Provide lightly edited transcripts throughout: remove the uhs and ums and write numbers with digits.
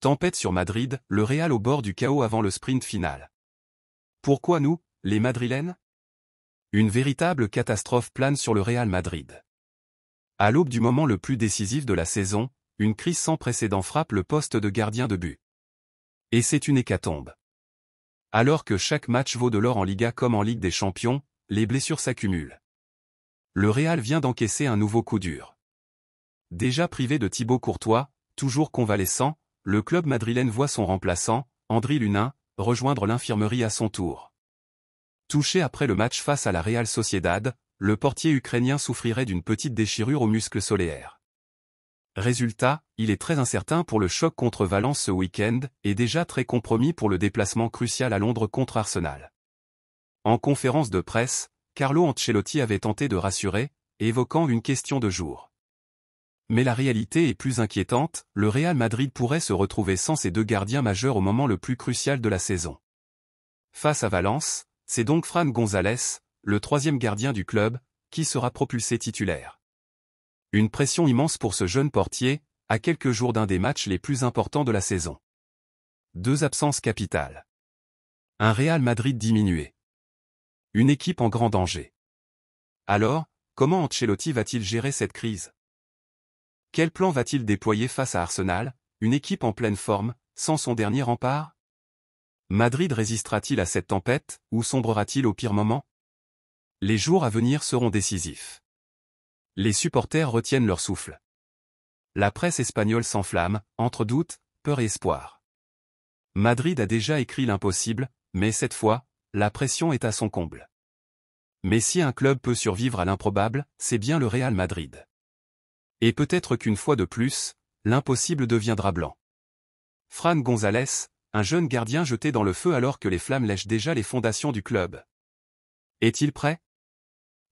Tempête sur Madrid, le Real au bord du chaos avant le sprint final. Pourquoi nous, les Madrilènes? Une véritable catastrophe plane sur le Real Madrid. À l'aube du moment le plus décisif de la saison, une crise sans précédent frappe le poste de gardien de but. Et c'est une hécatombe. Alors que chaque match vaut de l'or en Liga comme en Ligue des Champions, les blessures s'accumulent. Le Real vient d'encaisser un nouveau coup dur. Déjà privé de Thibaut Courtois, toujours convalescent, le club madrilène voit son remplaçant, Andriy Lunin, rejoindre l'infirmerie à son tour. Touché après le match face à la Real Sociedad, le portier ukrainien souffrirait d'une petite déchirure au muscle solaire. Résultat, il est très incertain pour le choc contre Valence ce week-end, et déjà très compromis pour le déplacement crucial à Londres contre Arsenal. En conférence de presse, Carlo Ancelotti avait tenté de rassurer, évoquant une question de jour. Mais la réalité est plus inquiétante, le Real Madrid pourrait se retrouver sans ses deux gardiens majeurs au moment le plus crucial de la saison. Face à Valence, c'est donc Fran González, le troisième gardien du club, qui sera propulsé titulaire. Une pression immense pour ce jeune portier, à quelques jours d'un des matchs les plus importants de la saison. Deux absences capitales. Un Real Madrid diminué. Une équipe en grand danger. Alors, comment Ancelotti va-t-il gérer cette crise? Quel plan va-t-il déployer face à Arsenal, une équipe en pleine forme, sans son dernier rempart? Madrid résistera-t-il à cette tempête, ou sombrera-t-il au pire moment? Les jours à venir seront décisifs. Les supporters retiennent leur souffle. La presse espagnole s'enflamme, entre doute, peur et espoir. Madrid a déjà écrit l'impossible, mais cette fois, la pression est à son comble. Mais si un club peut survivre à l'improbable, c'est bien le Real Madrid. Et peut-être qu'une fois de plus, l'impossible deviendra blanc. Fran González, un jeune gardien jeté dans le feu alors que les flammes lèchent déjà les fondations du club. Est-il prêt?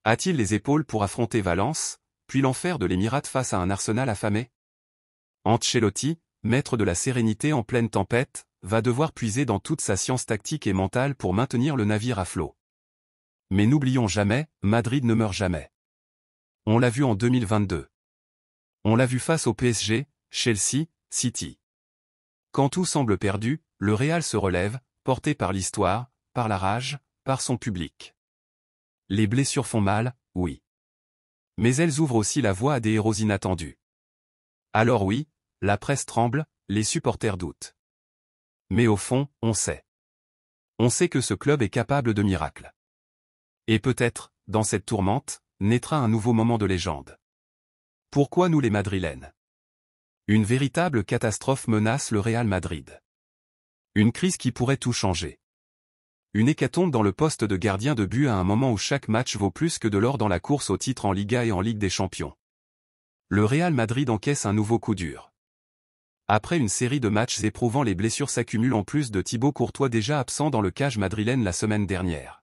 A-t-il les épaules pour affronter Valence, puis l'enfer de l'Émirate face à un Arsenal affamé? Ancelotti, maître de la sérénité en pleine tempête, va devoir puiser dans toute sa science tactique et mentale pour maintenir le navire à flot. Mais n'oublions jamais, Madrid ne meurt jamais. On l'a vu en 2022. On l'a vu face au PSG, Chelsea, City. Quand tout semble perdu, le Real se relève, porté par l'histoire, par la rage, par son public. Les blessures font mal, oui. Mais elles ouvrent aussi la voie à des héros inattendus. Alors oui, la presse tremble, les supporters doutent. Mais au fond, on sait. On sait que ce club est capable de miracles. Et peut-être, dans cette tourmente, naîtra un nouveau moment de légende. Pourquoi nous les Madrilènes? Une véritable catastrophe menace le Real Madrid. Une crise qui pourrait tout changer. Une hécatombe dans le poste de gardien de but à un moment où chaque match vaut plus que de l'or dans la course au titre en Liga et en Ligue des Champions. Le Real Madrid encaisse un nouveau coup dur. Après une série de matchs éprouvants, les blessures s'accumulent en plus de Thibaut Courtois déjà absent dans le cage madrilène la semaine dernière.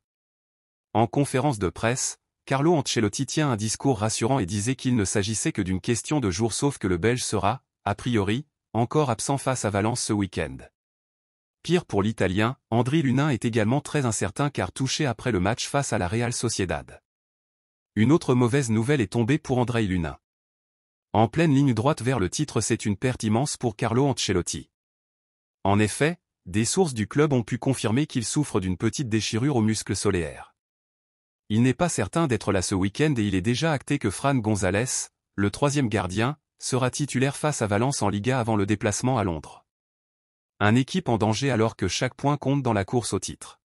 En conférence de presse, Carlo Ancelotti tient un discours rassurant et disait qu'il ne s'agissait que d'une question de jours sauf que le Belge sera, a priori, encore absent face à Valence ce week-end. Pire pour l'Italien, Andriy Lunin est également très incertain car touché après le match face à la Real Sociedad. Une autre mauvaise nouvelle est tombée pour Andriy Lunin. En pleine ligne droite vers le titre, c'est une perte immense pour Carlo Ancelotti. En effet, des sources du club ont pu confirmer qu'il souffre d'une petite déchirure au muscle solaire. Il n'est pas certain d'être là ce week-end et il est déjà acté que Fran González, le troisième gardien, sera titulaire face à Valence en Liga avant le déplacement à Londres. Une équipe en danger alors que chaque point compte dans la course au titre.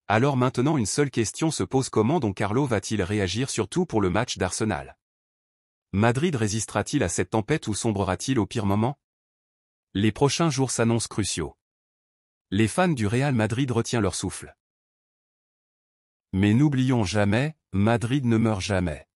Alors maintenant une seule question se pose: comment Don Carlo va-t-il réagir, surtout pour le match d'Arsenal? Madrid résistera-t-il à cette tempête ou sombrera-t-il au pire moment? Les prochains jours s'annoncent cruciaux. Les fans du Real Madrid retiennent leur souffle. Mais n'oublions jamais, Madrid ne meurt jamais.